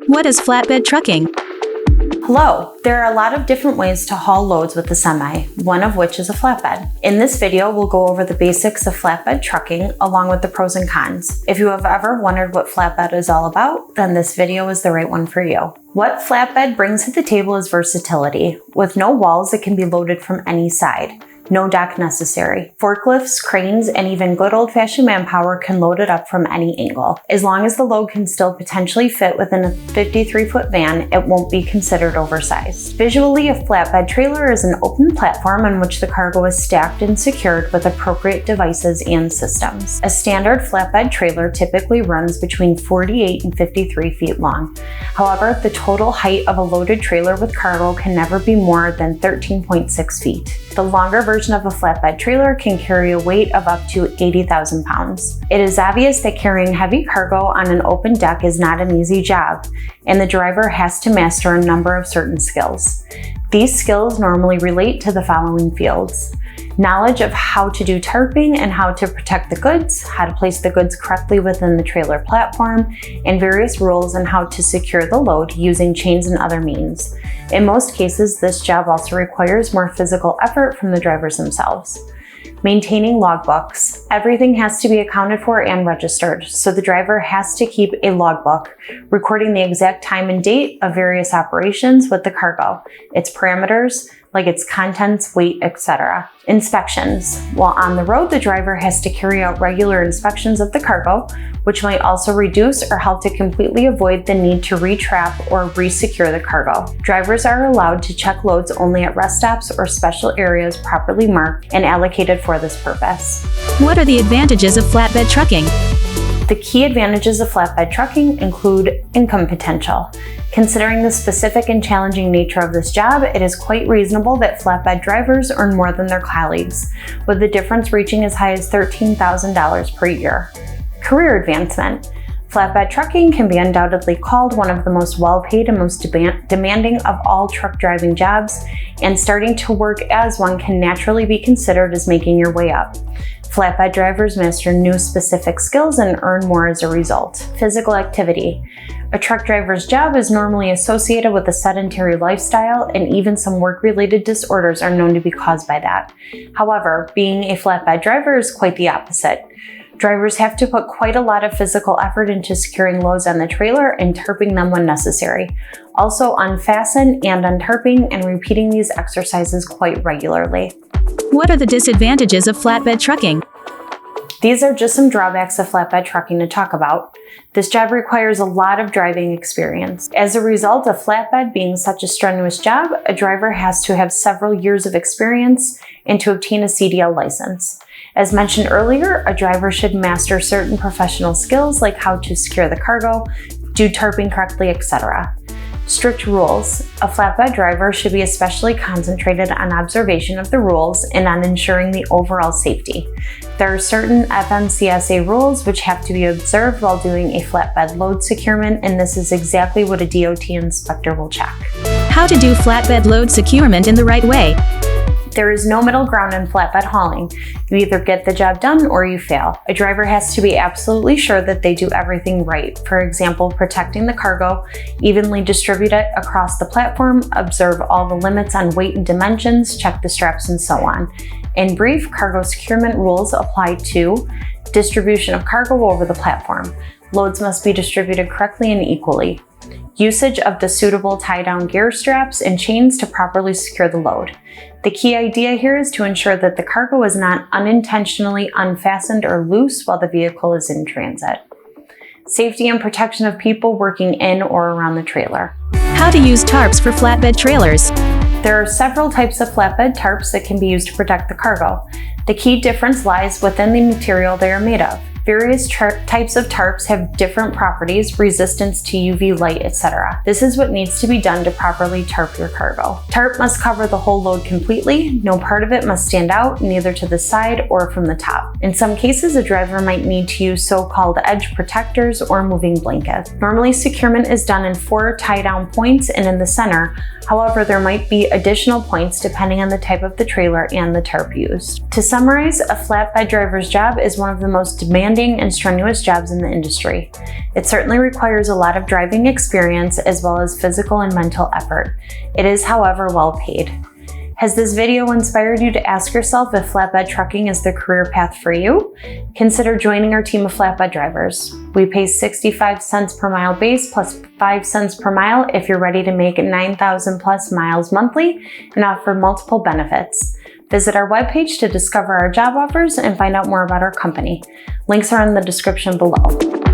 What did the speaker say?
What is flatbed trucking? Hello, there are a lot of different ways to haul loads with the semi, one of which is a flatbed. In this video, we'll go over the basics of flatbed trucking along with the pros and cons. If you have ever wondered what flatbed is all about, then this video is the right one for you. What flatbed brings to the table is versatility. With no walls, it can be loaded from any side. No dock necessary. Forklifts, cranes, and even good old-fashioned manpower can load it up from any angle. As long as the load can still potentially fit within a 53-foot van, it won't be considered oversized. Visually, a flatbed trailer is an open platform on which the cargo is stacked and secured with appropriate devices and systems. A standard flatbed trailer typically runs between 48 and 53 feet long. However, the total height of a loaded trailer with cargo can never be more than 13.6 feet. The longer version of a flatbed trailer can carry a weight of up to 80,000 pounds. It is obvious that carrying heavy cargo on an open deck is not an easy job, and the driver has to master a number of certain skills. These skills normally relate to the following fields: knowledge of how to do tarping and how to protect the goods, how to place the goods correctly within the trailer platform, and various rules on how to secure the load using chains and other means. In most cases, this job also requires more physical effort from the drivers themselves. Maintaining logbooks. Everything has to be accounted for and registered, so the driver has to keep a logbook, recording the exact time and date of various operations with the cargo, its parameters, like its contents, weight, etc. Inspections. While on the road, the driver has to carry out regular inspections of the cargo, which might also reduce or help to completely avoid the need to retrap or resecure the cargo. Drivers are allowed to check loads only at rest stops or special areas properly marked and allocated for this purpose. What are the advantages of flatbed trucking? The key advantages of flatbed trucking include income potential. Considering the specific and challenging nature of this job, it is quite reasonable that flatbed drivers earn more than their colleagues, with the difference reaching as high as $13,000 per year. Career advancement. Flatbed trucking can be undoubtedly called one of the most well-paid and most demanding of all truck driving jobs, and starting to work as one can naturally be considered as making your way up. Flatbed drivers master new specific skills and earn more as a result. Physical activity. A truck driver's job is normally associated with a sedentary lifestyle, and even some work-related disorders are known to be caused by that. However, being a flatbed driver is quite the opposite. Drivers have to put quite a lot of physical effort into securing loads on the trailer and tarping them when necessary. Also unfasten and untarping and repeating these exercises quite regularly. What are the disadvantages of flatbed trucking? These are just some drawbacks of flatbed trucking to talk about. This job requires a lot of driving experience. As a result of flatbed being such a strenuous job, a driver has to have several years of experience and to obtain a CDL license. As mentioned earlier, a driver should master certain professional skills like how to secure the cargo, do tarping correctly, etc. Strict rules. A flatbed driver should be especially concentrated on observation of the rules and on ensuring the overall safety. There are certain FMCSA rules which have to be observed while doing a flatbed load securement, and this is exactly what a DOT inspector will check. How to do flatbed load securement in the right way. There is no middle ground in flatbed hauling. You either get the job done or you fail. A driver has to be absolutely sure that they do everything right. For example, protecting the cargo, evenly distribute it across the platform, observe all the limits on weight and dimensions, check the straps, and so on. In brief, cargo securement rules apply to distribution of cargo over the platform. Loads must be distributed correctly and equally. Usage of the suitable tie-down gear straps and chains to properly secure the load. The key idea here is to ensure that the cargo is not unintentionally unfastened or loose while the vehicle is in transit. Safety and protection of people working in or around the trailer. How to use tarps for flatbed trailers. There are several types of flatbed tarps that can be used to protect the cargo. The key difference lies within the material they are made of. Various types of tarps have different properties, resistance to UV light, etc. This is what needs to be done to properly tarp your cargo. Tarp must cover the whole load completely. No part of it must stand out, neither to the side or from the top. In some cases, a driver might need to use so-called edge protectors or moving blankets. Normally, securement is done in 4 tie-down points and in the center. However, there might be additional points depending on the type of the trailer and the tarp used. To summarize, a flatbed driver's job is one of the most demanding and strenuous jobs in the industry. It certainly requires a lot of driving experience as well as physical and mental effort. It is, however, well paid. Has this video inspired you to ask yourself if flatbed trucking is the career path for you? Consider joining our team of flatbed drivers. We pay 65 cents per mile base plus 5 cents per mile if you're ready to make 9,000 plus miles monthly and offer multiple benefits. Visit our webpage to discover our job offers and find out more about our company. Links are in the description below.